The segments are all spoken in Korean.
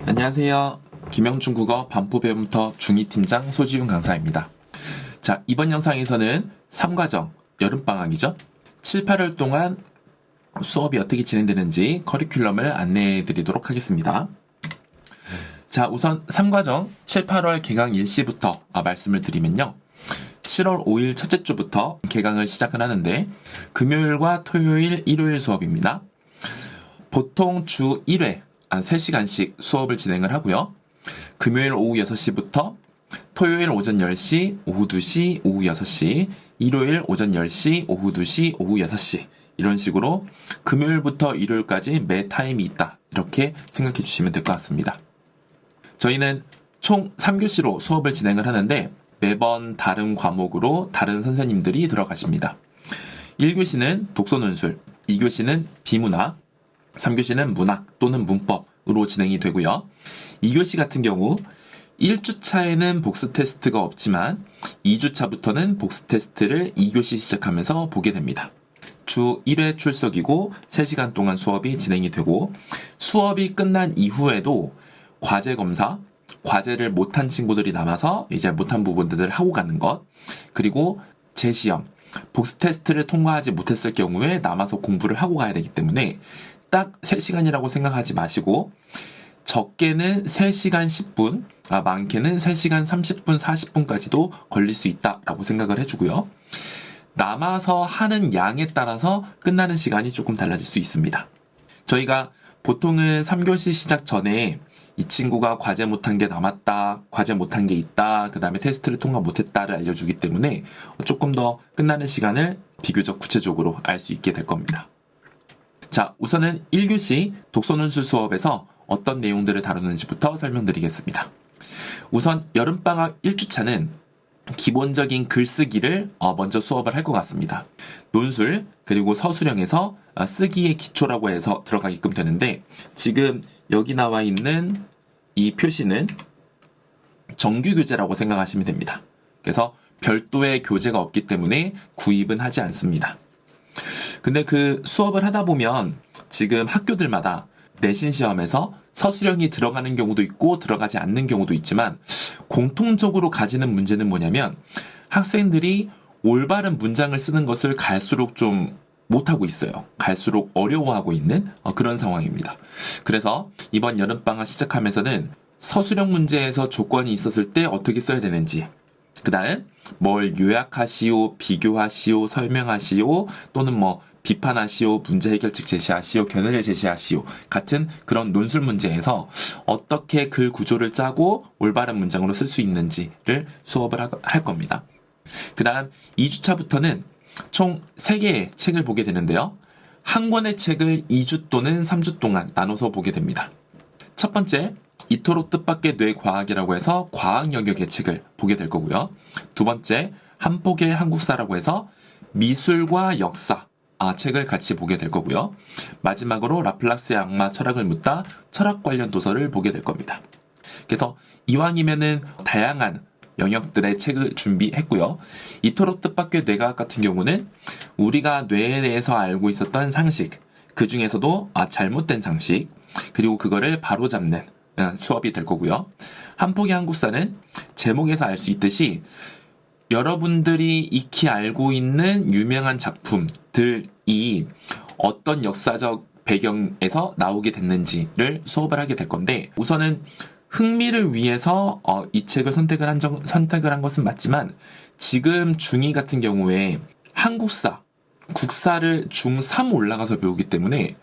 안녕하세요. 김영준 국어 반포 배움터 중2 팀장 소지훈 강사입니다. 자, 이번 영상에서는 3과정, 여름방학이죠. 7, 8월 동안 수업이 어떻게 진행되는지 커리큘럼을 안내해 드리도록 하겠습니다. 자, 우선 3과정 7, 8월 개강 일시부터 말씀을 드리면요. 7월 5일 첫째 주부터 개강을 시작을 하는데 금요일과 토요일, 일요일 수업입니다. 보통 주 1회 3시간씩 수업을 진행을 하고요. 금요일 오후 6시부터 토요일 오전 10시, 오후 2시, 오후 6시, 일요일 오전 10시, 오후 2시, 오후 6시 이런 식으로 금요일부터 일요일까지 매 타임이 있다. 이렇게 생각해 주시면 될 것 같습니다. 저희는 총 3교시로 수업을 진행을 하는데 매번 다른 과목으로 다른 선생님들이 들어가십니다. 1교시는 독서논술, 2교시는 비문학, 3교시는 문학 또는 문법으로 진행이 되고요. 2교시 같은 경우 1주차에는 복습 테스트가 없지만 2주차부터는 복습 테스트를 2교시 시작하면서 보게 됩니다. 주 1회 출석이고 3시간 동안 수업이 진행이 되고 수업이 끝난 이후에도 과제 검사, 과제를 못한 친구들이 남아서 이제 못한 부분들을 하고 가는 것, 그리고 재시험, 복습 테스트를 통과하지 못했을 경우에 남아서 공부를 하고 가야 되기 때문에 딱 3시간이라고 생각하지 마시고 적게는 3시간 10분, 많게는 3시간 30분, 40분까지도 걸릴 수 있다라고 생각을 해주고요. 남아서 하는 양에 따라서 끝나는 시간이 조금 달라질 수 있습니다. 저희가 보통은 3교시 시작 전에 이 친구가 과제 못한 게 남았다, 과제 못한 게 있다, 그 다음에 테스트를 통과 못했다를 알려주기 때문에 조금 더 끝나는 시간을 비교적 구체적으로 알 수 있게 될 겁니다. 자, 우선은 1교시 독서논술 수업에서 어떤 내용들을 다루는지부터 설명드리겠습니다. 우선 여름방학 1주차는 기본적인 글쓰기를 먼저 수업을 할 것 같습니다. 논술 그리고 서술형에서 쓰기의 기초라고 해서 들어가게끔 되는데 지금 여기 나와 있는 이 표시는 정규 교재라고 생각하시면 됩니다. 그래서 별도의 교재가 없기 때문에 구입은 하지 않습니다. 근데 그 수업을 하다 보면 지금 학교들마다 내신 시험에서 서술형이 들어가는 경우도 있고 들어가지 않는 경우도 있지만 공통적으로 가지는 문제는 뭐냐면 학생들이 올바른 문장을 쓰는 것을 갈수록 좀 못하고 있어요. 갈수록 어려워하고 있는 그런 상황입니다. 그래서 이번 여름방학 시작하면서는 서술형 문제에서 조건이 있었을 때 어떻게 써야 되는지, 그 다음 뭘 요약하시오, 비교하시오, 설명하시오, 또는 뭐 비판하시오, 문제 해결책 제시하시오, 견해를 제시하시오 같은 그런 논술 문제에서 어떻게 글 구조를 짜고 올바른 문장으로 쓸 수 있는지를 수업을 할 겁니다. 그 다음 2주차부터는 총 3개의 책을 보게 되는데요. 한 권의 책을 2주 또는 3주 동안 나눠서 보게 됩니다. 첫 번째, 이토록 뜻밖의 뇌과학이라고 해서 과학 영역의 책을 보게 될 거고요. 두 번째, 한폭의 한국사라고 해서 미술과 역사 책을 같이 보게 될 거고요. 마지막으로 라플라스의 악마 철학을 묻다 철학 관련 도서를 보게 될 겁니다. 그래서 이왕이면은 다양한 영역들의 책을 준비했고요. 이토록 뜻밖의 뇌과학 같은 경우는 우리가 뇌에 대해서 알고 있었던 상식, 그 중에서도 잘못된 상식, 그리고 그거를 바로잡는 수업이 될 거고요. 한폭의 한국사는 제목에서 알 수 있듯이 여러분들이 익히 알고 있는 유명한 작품들이 어떤 역사적 배경에서 나오게 됐는지를 수업을 하게 될 건데 우선은 흥미를 위해서 이 책을 선택을 한 것은 맞지만 지금 중2 같은 경우에 한국사, 국사를 중3 올라가서 배우기 때문에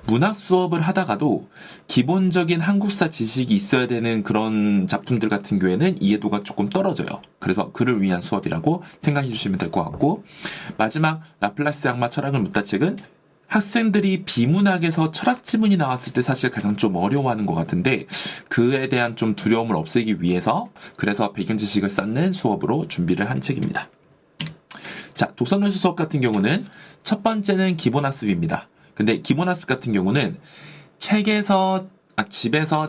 문학 수업을 하다가도 기본적인 한국사 지식이 있어야 되는 그런 작품들 같은 경우에는 이해도가 조금 떨어져요. 그래서 그를 위한 수업이라고 생각해 주시면 될 것 같고 마지막 라플라스의 악마 철학을 묻다 책은 학생들이 비문학에서 철학 지문이 나왔을 때 사실 가장 좀 어려워하는 것 같은데 그에 대한 좀 두려움을 없애기 위해서 그래서 배경 지식을 쌓는 수업으로 준비를 한 책입니다. 자, 독서논술 수업 같은 경우는 첫 번째는 기본학습입니다. 근데 기본학습 같은 경우는 집에서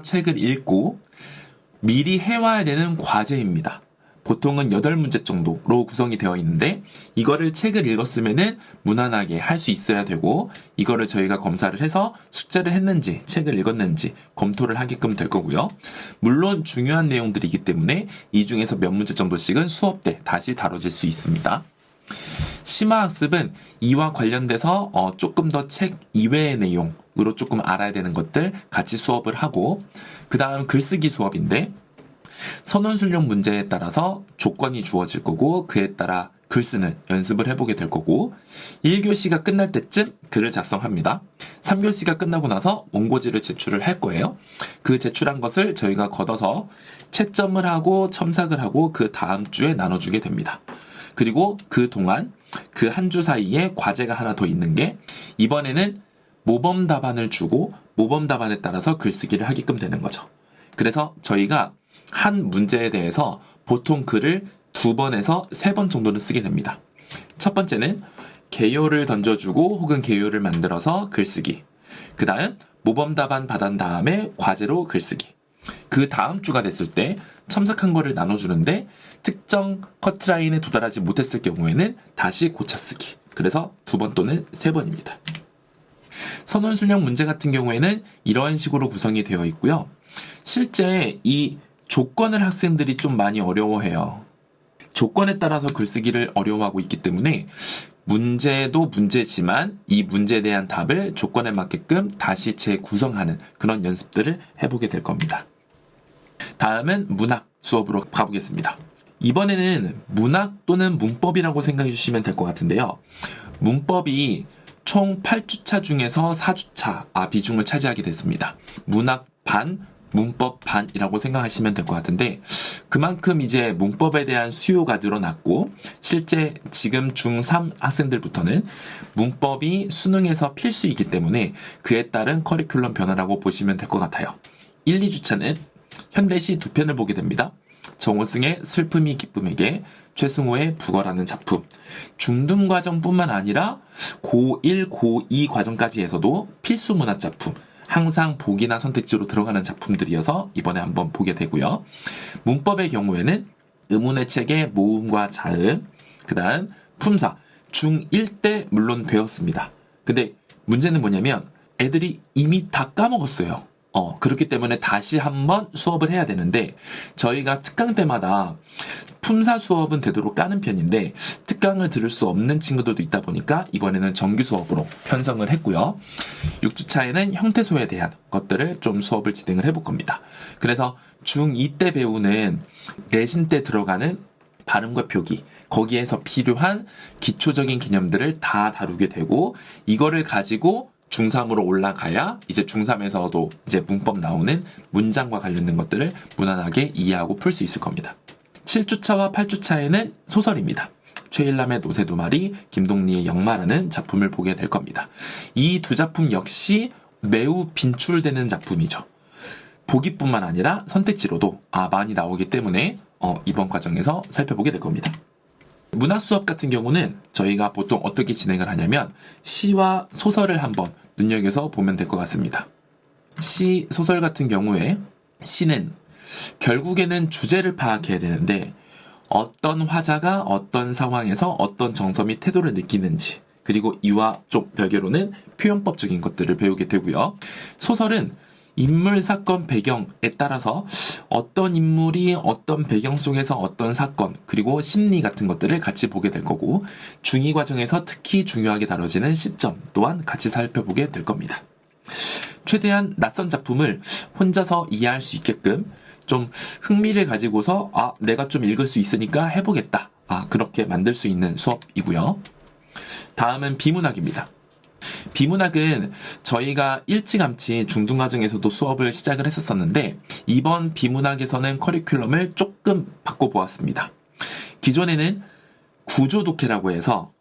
책을 읽고 미리 해와야 되는 과제입니다. 보통은 8문제 정도로 구성이 되어 있는데 이거를 책을 읽었으면은 무난하게 할 수 있어야 되고 이거를 저희가 검사를 해서 숙제를 했는지 책을 읽었는지 검토를 하게끔 될 거고요. 물론 중요한 내용들이기 때문에 이 중에서 몇 문제 정도씩은 수업 때 다시 다뤄질 수 있습니다. 심화학습은 이와 관련돼서 조금 더 책 이외의 내용으로 조금 알아야 되는 것들 같이 수업을 하고 그 다음 글쓰기 수업인데 선원술용 문제에 따라서 조건이 주어질 거고 그에 따라 글 쓰는 연습을 해보게 될 거고 1교시가 끝날 때쯤 글을 작성합니다. 3교시가 끝나고 나서 원고지를 제출을 할 거예요. 그 제출한 것을 저희가 걷어서 채점을 하고 첨삭을 하고 그 다음 주에 나눠주게 됩니다. 그리고 그 동안 그 한 주 사이에 과제가 하나 더 있는 게 이번에는 모범 답안을 주고 모범 답안에 따라서 글쓰기를 하게끔 되는 거죠. 그래서 저희가 한 문제에 대해서 보통 글을 2번에서 3번 정도는 쓰게 됩니다. 첫 번째는 개요를 던져주고 혹은 개요를 만들어서 글쓰기. 그 다음 모범 답안 받은 다음에 과제로 글쓰기. 그 다음 주가 됐을 때 첨삭한 거를 나눠주는데 특정 커트라인에 도달하지 못했을 경우에는 다시 고쳐쓰기. 그래서 2번 또는 3번입니다. 선원술용 문제 같은 경우에는 이런 식으로 구성이 되어 있고요. 실제 이 조건을 학생들이 좀 많이 어려워해요. 조건에 따라서 글쓰기를 어려워하고 있기 때문에 문제도 문제지만 이 문제에 대한 답을 조건에 맞게끔 다시 재구성하는 그런 연습들을 해보게 될 겁니다. 다음은 문학 수업으로 가보겠습니다. 이번에는 문학 또는 문법이라고 생각해 주시면 될 것 같은데요. 문법이 총 8주차 중에서 4주차 비중을 차지하게 됐습니다. 문학 반, 문법 반이라고 생각하시면 될 것 같은데 그만큼 이제 문법에 대한 수요가 늘어났고 실제 지금 중3 학생들부터는 문법이 수능에서 필수이기 때문에 그에 따른 커리큘럼 변화라고 보시면 될 것 같아요. 1, 2주차는 현대시 2편을 보게 됩니다. 정호승의 슬픔이 기쁨에게, 최승호의 북어라는 작품. 중등과정뿐만 아니라 고1, 고2 과정까지에서도 필수 문학 작품, 항상 보기나 선택지로 들어가는 작품들이어서 이번에 한번 보게 되고요. 문법의 경우에는 의문의 책의 모음과 자음, 그 다음 품사, 중1 때 물론 배웠습니다. 근데 문제는 뭐냐면 애들이 이미 다 까먹었어요. 그렇기 때문에 다시 한번 수업을 해야 되는데 저희가 특강 때마다 품사 수업은 되도록 까는 편인데 특강을 들을 수 없는 친구들도 있다 보니까 이번에는 정규 수업으로 편성을 했고요. 6주차에는 형태소에 대한 것들을 좀 수업을 진행을 해볼 겁니다. 그래서 중2 때 배우는 내신 때 들어가는 발음과 표기, 거기에서 필요한 기초적인 개념들을 다 다루게 되고 이거를 가지고 중3으로 올라가야 이제 중3에서도 이제 문법 나오는 문장과 관련된 것들을 무난하게 이해하고 풀 수 있을 겁니다. 7주차와 8주차에는 소설입니다. 최일남의 노새 두 마리, 김동리의 역마라는 작품을 보게 될 겁니다. 이 두 작품 역시 매우 빈출되는 작품이죠. 보기뿐만 아니라 선택지로도 많이 나오기 때문에 이번 과정에서 살펴보게 될 겁니다. 문학 수업 같은 경우는 저희가 보통 어떻게 진행을 하냐면 시와 소설을 한번 눈여겨서 보면 될 것 같습니다. 시, 소설 같은 경우에 시는 결국에는 주제를 파악해야 되는데 어떤 화자가 어떤 상황에서 어떤 정서 및 태도를 느끼는지 그리고 이와 좀 별개로는 표현법적인 것들을 배우게 되고요. 소설은 인물, 사건, 배경에 따라서 어떤 인물이 어떤 배경 속에서 어떤 사건 그리고 심리 같은 것들을 같이 보게 될 거고 중2 과정에서 특히 중요하게 다뤄지는 시점 또한 같이 살펴보게 될 겁니다. 최대한 낯선 작품을 혼자서 이해할 수 있게끔 좀 흥미를 가지고서 내가 좀 읽을 수 있으니까 해보겠다. 그렇게 만들 수 있는 수업이고요. 다음은 비문학입니다. 비문학은 저희가 일찌감치 중등과정에서도 수업을 시작을 했었는데 이번 비문학에서는 커리큘럼을 조금 바꿔보았습니다. 기존에는 구조독해라고 해서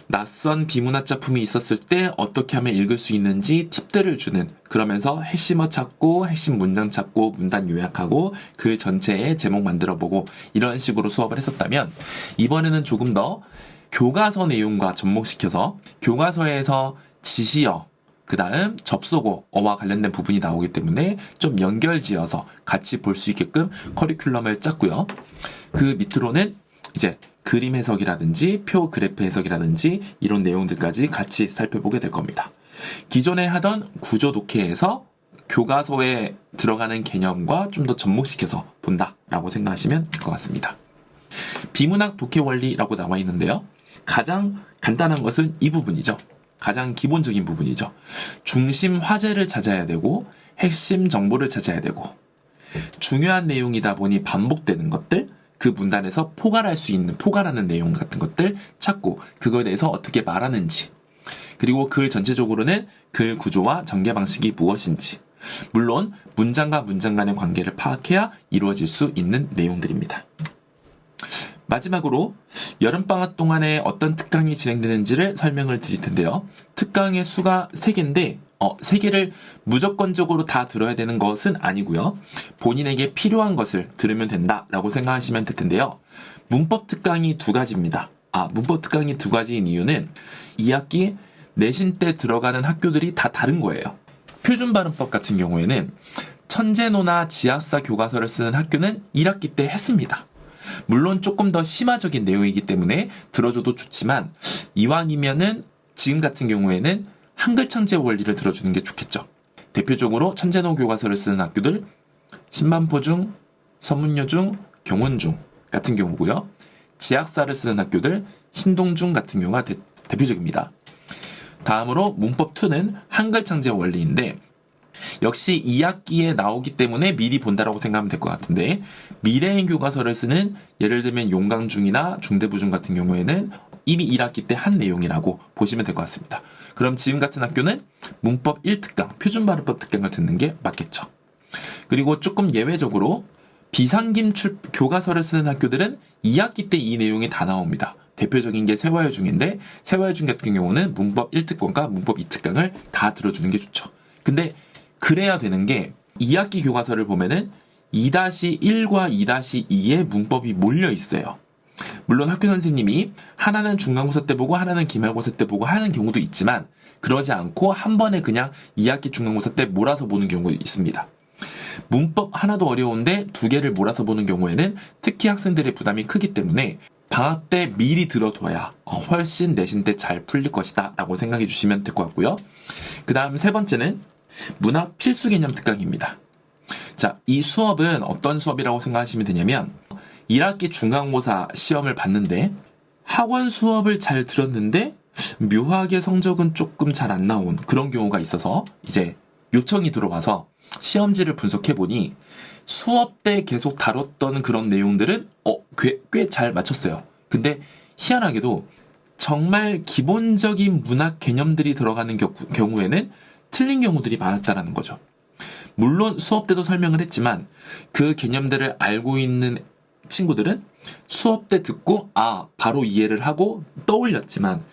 낯선 비문학 작품이 있었을 때 어떻게 하면 읽을 수 있는지 팁들을 주는 그러면서 핵심어 찾고 핵심 문장 찾고 문단 요약하고 글 전체의 제목 만들어보고 이런 식으로 수업을 했었다면 이번에는 조금 더 교과서 내용과 접목시켜서 교과서에서 지시어 그 다음 접속어와 관련된 부분이 나오기 때문에 좀 연결지어서 같이 볼 수 있게끔 커리큘럼을 짰고요. 그 밑으로는 이제 그림 해석이라든지 표 그래프 해석이라든지 이런 내용들까지 같이 살펴보게 될 겁니다. 기존에 하던 구조 독해에서 교과서에 들어가는 개념과 좀 더 접목시켜서 본다라고 생각하시면 될 것 같습니다. 비문학 독해 원리라고 나와 있는데요. 가장 간단한 것은 이 부분이죠. 가장 기본적인 부분이죠. 중심 화제를 찾아야 되고 핵심 정보를 찾아야 되고 중요한 내용이다 보니 반복되는 것들, 그 문단에서 포괄할 수 있는 포괄하는 내용 같은 것들 찾고 그거에 대해서 어떻게 말하는지, 그리고 글 전체적으로는 글 구조와 전개 방식이 무엇인지, 물론 문장과 문장 간의 관계를 파악해야 이루어질 수 있는 내용들입니다. 마지막으로 여름방학 동안에 어떤 특강이 진행되는지를 설명을 드릴 텐데요. 특강의 수가 3개인데 3개를 무조건적으로 다 들어야 되는 것은 아니고요. 본인에게 필요한 것을 들으면 된다라고 생각하시면 될 텐데요. 문법 특강이 2가지입니다. 문법 특강이 2가지인 이유는 2학기 내신 때 들어가는 학교들이 다 다른 거예요. 표준발음법 같은 경우에는 천재노나 지학사 교과서를 쓰는 학교는 1학기 때 했습니다. 물론 조금 더 심화적인 내용이기 때문에 들어줘도 좋지만 이왕이면은 지금 같은 경우에는 한글 천재 원리를 들어주는 게 좋겠죠. 대표적으로 천재노 교과서를 쓰는 학교들 신만포중, 서문여중, 경원중 같은 경우고요. 지학사를 쓰는 학교들 신동중 같은 경우가 대표적입니다. 다음으로 문법2는 한글 천재 원리인데 역시 2학기에 나오기 때문에 미리 본다라고 생각하면 될 것 같은데 미래인 교과서를 쓰는 예를 들면 용강중이나 중대부중 같은 경우에는 이미 1학기 때 한 내용이라고 보시면 될 것 같습니다. 그럼 지금 같은 학교는 문법 1특강, 표준발음법 특강을 듣는 게 맞겠죠. 그리고 조금 예외적으로 비상김 교과서를 쓰는 학교들은 2학기 때 이 내용이 다 나옵니다. 대표적인 게 세화여중인데 세화여중 같은 경우는 문법 1특강과 문법 2특강을 다 들어주는 게 좋죠. 근데 그래야 되는 게 2학기 교과서를 보면은 2-1과 2-2에 문법이 몰려 있어요. 물론 학교 선생님이 하나는 중간고사 때 보고 하나는 기말고사 때 보고 하는 경우도 있지만 그러지 않고 한 번에 그냥 2학기 중간고사 때 몰아서 보는 경우도 있습니다. 문법 하나도 어려운데 2개를 몰아서 보는 경우에는 특히 학생들의 부담이 크기 때문에 방학 때 미리 들어둬야 훨씬 내신 때 잘 풀릴 것이다 라고 생각해 주시면 될 것 같고요. 그 다음 3번째는 문학 필수 개념 특강입니다. 자, 이 수업은 어떤 수업이라고 생각하시면 되냐면 1학기 중간고사 시험을 봤는데 학원 수업을 잘 들었는데 묘하게 성적은 조금 잘 안 나온 그런 경우가 있어서 이제 요청이 들어와서 시험지를 분석해보니 수업 때 계속 다뤘던 그런 내용들은 꽤 잘 맞췄어요. 근데 희한하게도 정말 기본적인 문학 개념들이 들어가는 경우에는 틀린 경우들이 많았다라는 거죠. 물론 수업 때도 설명을 했지만 그 개념들을 알고 있는 친구들은 수업 때 듣고 바로 이해를 하고 떠올렸지만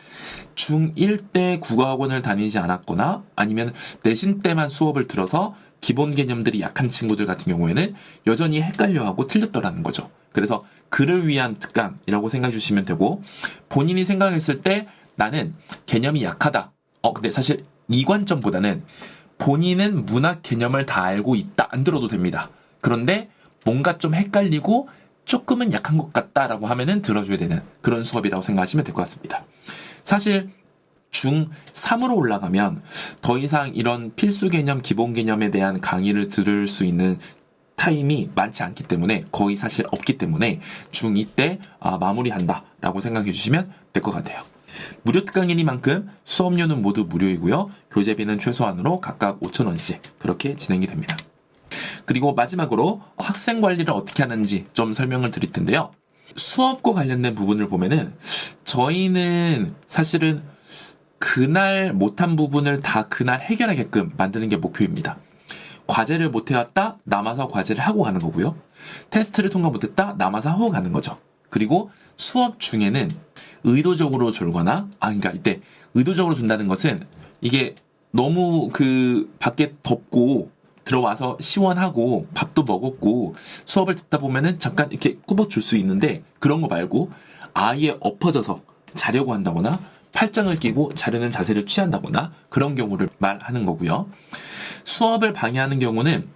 중1 때 국어학원을 다니지 않았거나 아니면 내신 때만 수업을 들어서 기본 개념들이 약한 친구들 같은 경우에는 여전히 헷갈려하고 틀렸더라는 거죠. 그래서 그를 위한 특강이라고 생각해 주시면 되고 본인이 생각했을 때 나는 개념이 약하다. 근데 사실 이 관점보다는 본인은 문학 개념을 다 알고 있다. 안 들어도 됩니다. 그런데 뭔가 좀 헷갈리고 조금은 약한 것 같다라고 하면은 들어줘야 되는 그런 수업이라고 생각하시면 될 것 같습니다. 사실 중3으로 올라가면 더 이상 이런 필수 개념, 기본 개념에 대한 강의를 들을 수 있는 타임이 많지 않기 때문에 거의 사실 없기 때문에 중2 때 마무리한다라고 생각해 주시면 될 것 같아요. 무료 특강이니만큼 수업료는 모두 무료이고요. 교재비는 최소한으로 각각 5,000원씩 그렇게 진행이 됩니다. 그리고 마지막으로 학생 관리를 어떻게 하는지 좀 설명을 드릴 텐데요. 수업과 관련된 부분을 보면은 저희는 사실은 그날 못한 부분을 다 그날 해결하게끔 만드는 게 목표입니다. 과제를 못해왔다? 남아서 과제를 하고 가는 거고요. 테스트를 통과 못했다? 남아서 하고 가는 거죠. 그리고 수업 중에는 의도적으로 졸거나, 그러니까 이때 의도적으로 준다는 것은 이게 너무 밖에 덥고 들어와서 시원하고 밥도 먹었고 수업을 듣다 보면은 잠깐 이렇게 꾸벅 줄 수 있는데 그런 거 말고 아예 엎어져서 자려고 한다거나 팔짱을 끼고 자려는 자세를 취한다거나 그런 경우를 말하는 거고요. 수업을 방해하는 경우는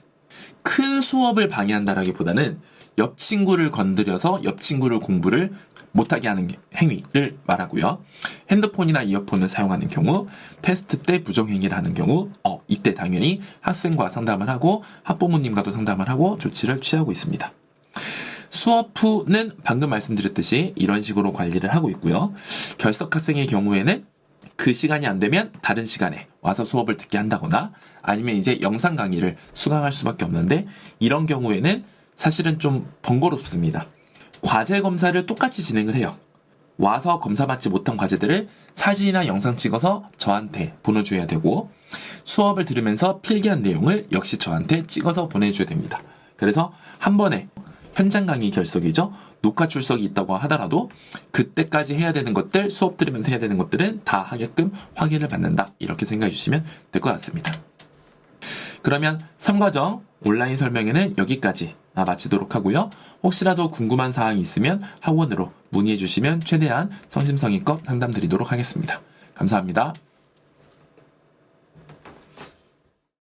큰 수업을 방해한다라기보다는 옆 친구를 건드려서 옆 친구를 공부를 못하게 하는 행위를 말하고요. 핸드폰이나 이어폰을 사용하는 경우, 테스트 때 부정행위를 하는 경우, 이때 당연히 학생과 상담을 하고 학부모님과도 상담을 하고 조치를 취하고 있습니다. 수업 후는 방금 말씀드렸듯이 이런 식으로 관리를 하고 있고요. 결석 학생의 경우에는 그 시간이 안 되면 다른 시간에 와서 수업을 듣게 한다거나 아니면 이제 영상 강의를 수강할 수밖에 없는데 이런 경우에는 사실은 좀 번거롭습니다. 과제 검사를 똑같이 진행을 해요. 와서 검사받지 못한 과제들을 사진이나 영상 찍어서 저한테 보내줘야 되고 수업을 들으면서 필기한 내용을 역시 저한테 찍어서 보내줘야 됩니다. 그래서 한 번에 현장 강의 결석이죠. 녹화 출석이 있다고 하더라도 그때까지 해야 되는 것들, 수업 들으면서 해야 되는 것들은 다 하게끔 확인을 받는다. 이렇게 생각해 주시면 될 것 같습니다. 그러면 3과정 온라인 설명회는 여기까지 마치도록 하고요. 혹시라도 궁금한 사항이 있으면 학원으로 문의해 주시면 최대한 성심성의껏 상담 드리도록 하겠습니다. 감사합니다.